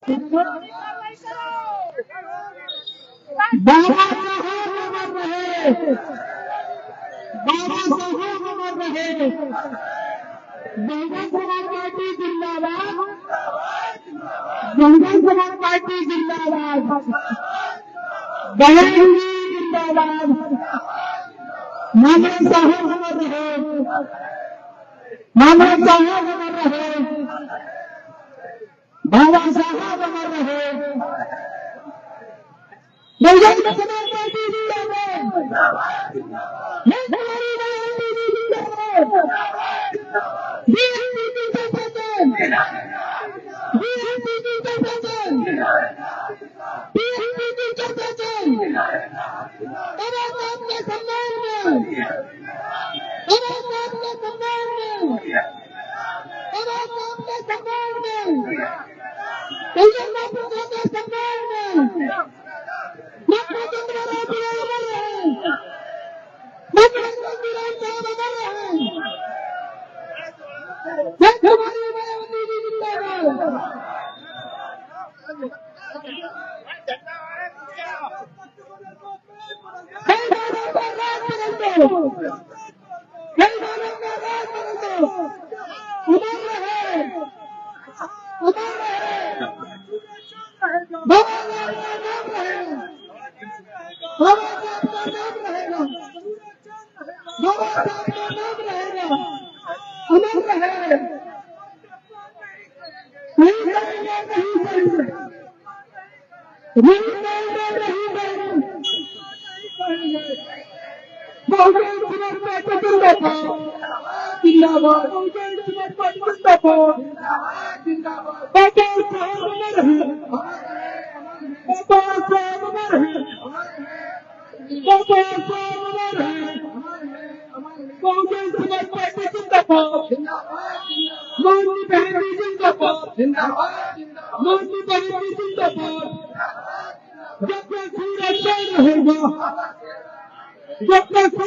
बाबा साहब अमर रहे, बाबा साहब अमर रहे। बहुजन समाज पार्टी जिंदाबाद, बहुजन समाज पार्टी जिंदाबाद, बहन जिंदाबाद। बाबा साहब अमर रहे, बाबा साहब अमर रहे, बाबा साहब अमर रहे। बहुजन समाज पार्टी जिंदाबाद,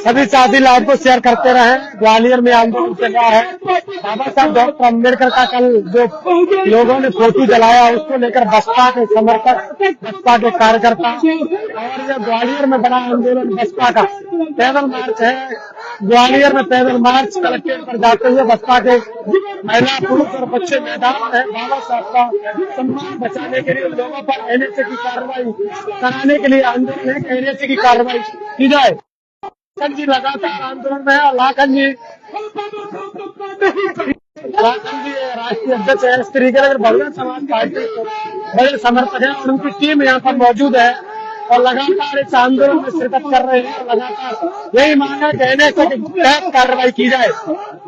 सभी साथी लाइव को शेयर करते रहे। ग्वालियर में आंदोलन चल रहा है। बाबा साहब डॉक्टर अम्बेडकर का कल जो लोगों ने फोटो जलाया उसको लेकर बसपा के समर्थक, बसपा के कार्यकर्ता और ये ग्वालियर में बड़ा आंदोलन बसपा का पैदल मार्च है। ग्वालियर में पैदल मार्च कलेक्ट्रेट पर जाते हुए बसपा के महिला, पुरुष और बच्चे मैदान में बाबा साहब का सम्मान बचाने के लिए लोगों पर एनएसए की कार्रवाई कराने के लिए आंदोलन है कि एनएसए की कार्रवाई की जाए। लाखन जी लगातार आंदोलन में है और लाखन जी राष्ट्रीय अध्यक्ष है। इस तरीके से बहुजन समाज पार्टी के बड़े समर्थक है और उनकी टीम यहाँ पर मौजूद है और लगातार इस आंदोलन में शिरकत कर रहे हैं। लगातार यही मांग है कि एनएसए के तहत कार्रवाई की जाए।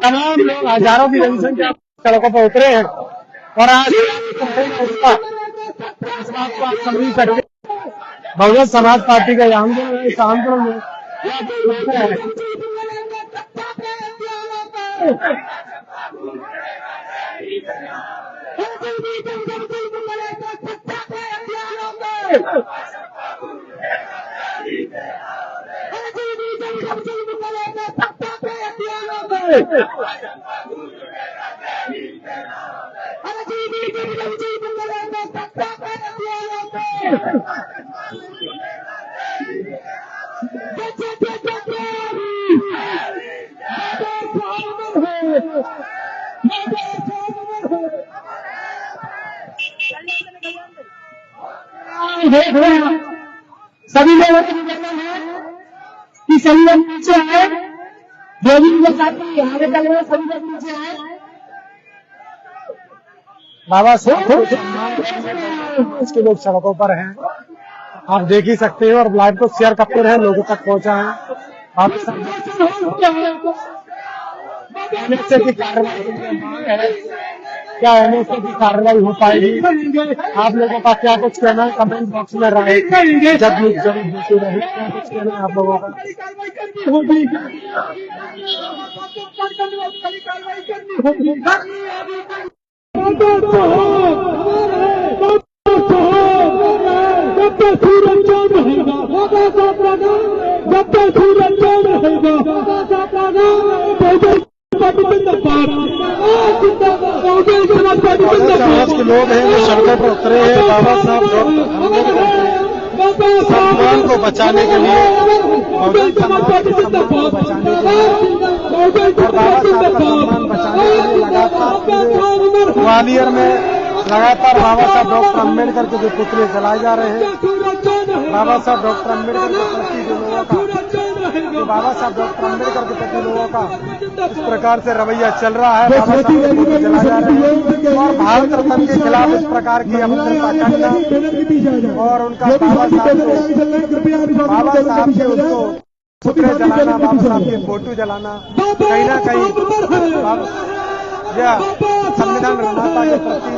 तमाम लोग हजारों की जनसंख्या सड़कों पर उतरे हैं और आज इस बात को आप समझ सकते। बहुजन समाज पार्टी का यह आंदोलन है। इस आंदोलन में सभी लोगों को कहना है कि सभी लोग नीचे आए। जो भी लोग साथी आगे चल रहे हैं सभी लोग नीचे आए। बाबा साहब इसके लोग सड़कों पर हैं, आप देख ही सकते हैं और लाइव को शेयर करते रहे, लोगों तक पहुंचा है। आप एनएसए की कार्रवाई क्या एनएसए की कार्रवाई हो पाएगी? आप लोगों का क्या कुछ कहना है कमेंट बॉक्स में रहे। जरूर देते रहे क्या कुछ कहना है आप लोगों का। समाज के लोग लोग हैं वो सड़कों पर उतरे हैं बाबा साहब डॉक्टर अम्बेडकर के सम्मान को बचाने के लिए, बहुजन समाज के सम्मान को बचाने के लिए और बाबा साहब का सम्मान बचाने के लिए लगातार पूरे ग्वालियर में लगातार बाबा साहब डॉक्टर अम्बेडकर के जो पुतले जलाए जा रहे हैं। बाबा साहब डॉक्टर अम्बेडकर के प्रति जो लोगों का बाबा साहब डॉक्टर अम्बेडकर के प्रति लोगों का इस प्रकार से रवैया चल रहा है, बाबा साहब के पुतले जलाए जा रहे हैं और भारत रत्न के खिलाफ इस प्रकार की अभद्रता करना और उनका बाबा साहब के उसको पुतले जलाना, बाबा साहब के फोटो जलाना कहीं ना कहीं यह संविधान निर्माता के प्रति,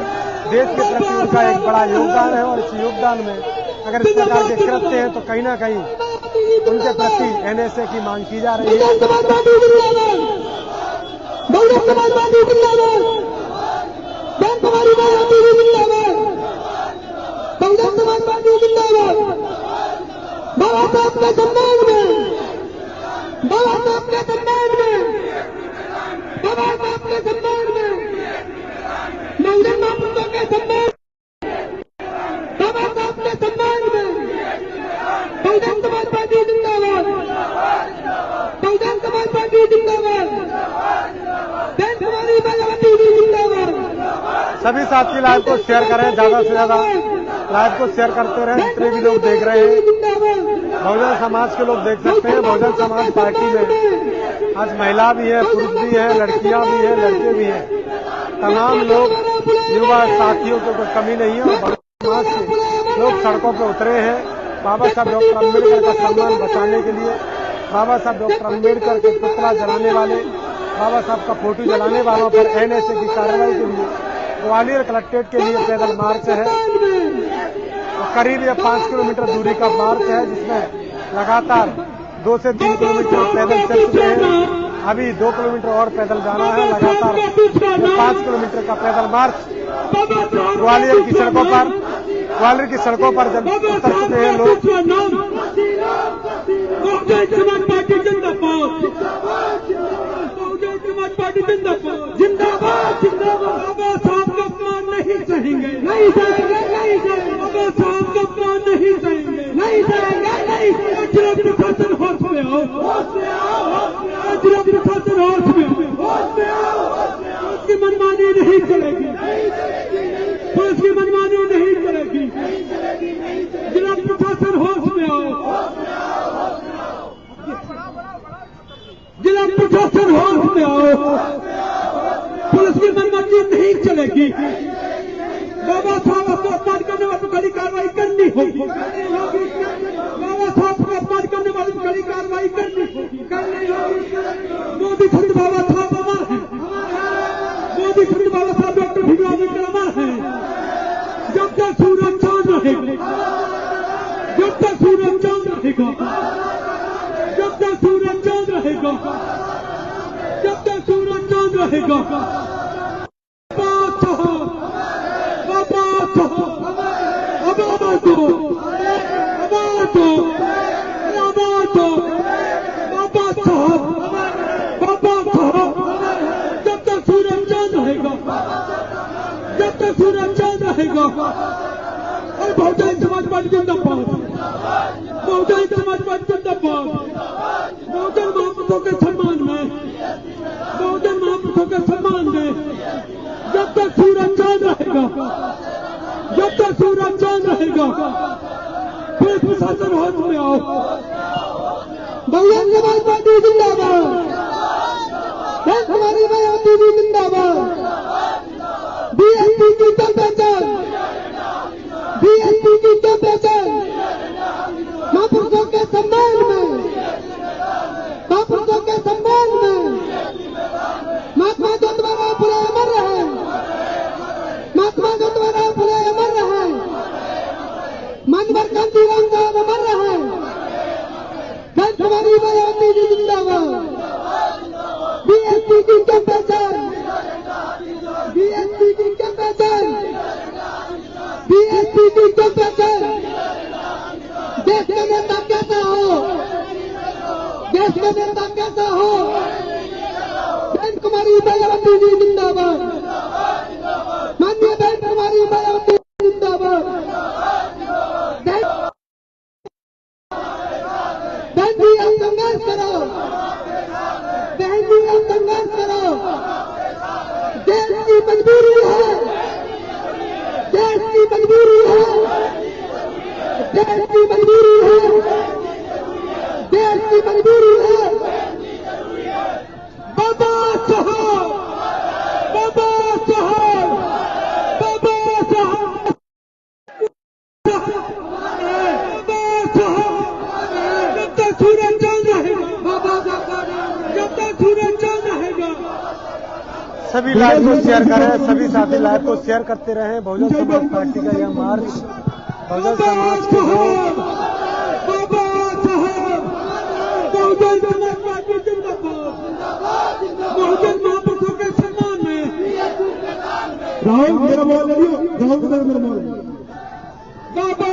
देश के प्रति उनका एक बड़ा योगदान है और इस योगदान में अगर इस प्रकार के कृत्य हैं तो कहीं ना कहीं उनके प्रति एनएसए की मांग की जा रही है। बाबा साहब के सम्मान में, बाबा साहब के सम्मान में, बाबा साहब के सम्मान में, बहुजन महापुरुषों के सम्मान, बाबा साहब के सम्मान में, बहुजन समाज पार्टी जिंदाबाद, बहुजन समाज पार्टी जिंदाबाद, देश हमारी मायावती जी जिंदाबाद। सभी साथी लाइव को शेयर करें, ज्यादा से ज्यादा लाइव को शेयर करते रहें, जितने भी लोग देख रहे हैं। बहुजन समाज के लोग देख सकते हैं। बहुजन समाज पार्टी में आज महिला भी है, पुरुष भी है, लड़कियां भी है, लड़के भी हैं, तमाम लोग युवा साथियों को कोई कमी नहीं है और समाज के लोग सड़कों पर उतरे हैं बाबा साहब डॉक्टर अम्बेडकर का सम्मान बचाने के लिए, बाबा साहब डॉक्टर अम्बेडकर के पुतला जलाने वाले, बाबा साहब का फोटो जलाने वालों पर एनएसए की कार्रवाई के लिए ग्वालियर कलेक्ट्रेट के लिए पैदल मार्च है। करीब यह 5 किलोमीटर दूरी का मार्च है जिसमें लगातार 2 से 3 किलोमीटर पैदल चल चुके हैं। अभी 2 किलोमीटर और पैदल जाना है। लगातार 5 किलोमीटर का पैदल मार्च ग्वालियर की सड़कों पर जब उतर चुके हैं लोग। जिंदाबाद जिंदाबाद, बाबा साहब का अपमान नहीं सहेंगे, नहीं सहेंगे, नहीं सहेंगे, बाबा साहब का अपमान नहीं सहेंगे, नहीं सहेंगे, नहीं सहेंगे। जिला प्रशासन होश में आओ, होश में आओ, जिला प्रशासन होश में आओ, होश में आओ। उसकी मनमानी नहीं चलेगी, पुलिस की मनमानी नहीं चलेगी, जिला प्रशासन होश में आओ, जिला प्रशासन होश में आओ, पुलिस की मनमानी नहीं चलेगी। बाबा साहब को अपमान करने वालों पर कड़ी कार्रवाई करनी होगी, बाबा साहब को अपमान करने वालों पर कड़ी कार्रवाई करनी होगी। मोदी खुद बाबा साहब अमर है, मोदी खुद बाबा साहब डॉक्टर भीमराव अम्बेडकर अमर है। जब तक सूरज चांद रहेगा, जब तक सूरज चांद रहेगा, जब तक सूरज चांद रहेगा, जब तक सूरज चांद रहेगा, और बहुजन समाज पार्टी जिंदाबाद, बहुजन समाज पार्टी जिंदाबाद। बहुजन महापुरुषों के सम्मान में, बहुजन महापुरुषों के सम्मान में जब तक सूरज चांद रहेगा, जब तक सूरज चांद रहेगा, पुलिस प्रशासन होश में आओ। बहुजन समाज पार्टी जिंदाबाद, हमारी मायावती जी जिंदाबाद। बीएसपी की क्या पहचान, बीएसपी की क्या पहचान, महापुरुषों के सम्मान में, महापुरुषों के सम्मान में। महात्मा ज्योतिबा फुले अमर रहे, महात्मा ज्योतिबा फुले अमर रहे, मनोहर कांतीराम साहब अमर रहे। हमारी मायावती जी जिंदाबाद। बीएसपी की क्या पहचान, बीएसपी की क्या पहचान, बीएसपी की क्या पहचान। देश का नेता कैसा हो, देश का नेता कैसा हो। बहन कुमारी मायावती जी जिंदाबाद, माननीय बहन कुमारी मायावती देश की मजबूरी है, देश की मजबूरी है। बाबा साहब, बाबा साहब, बाबा साहब, जब तक सूरज चल रहेगा, बाबा साहब, जब तक सूरज चल रहेगा। सभी लाइव को शेयर करें, सभी साथी लाइव को शेयर करते रहें। बहुजन समाज पार्टी का यह मार्च बहुजन समाज के लोग बाबा साहब, बहुजन समाज पार्टी जिंदाबाद, बहुजन महापुरुषों के सम्मान में। राहुल मेरा मोबाइल ले लियो, राहुल मेरा मोबाइल। बाबा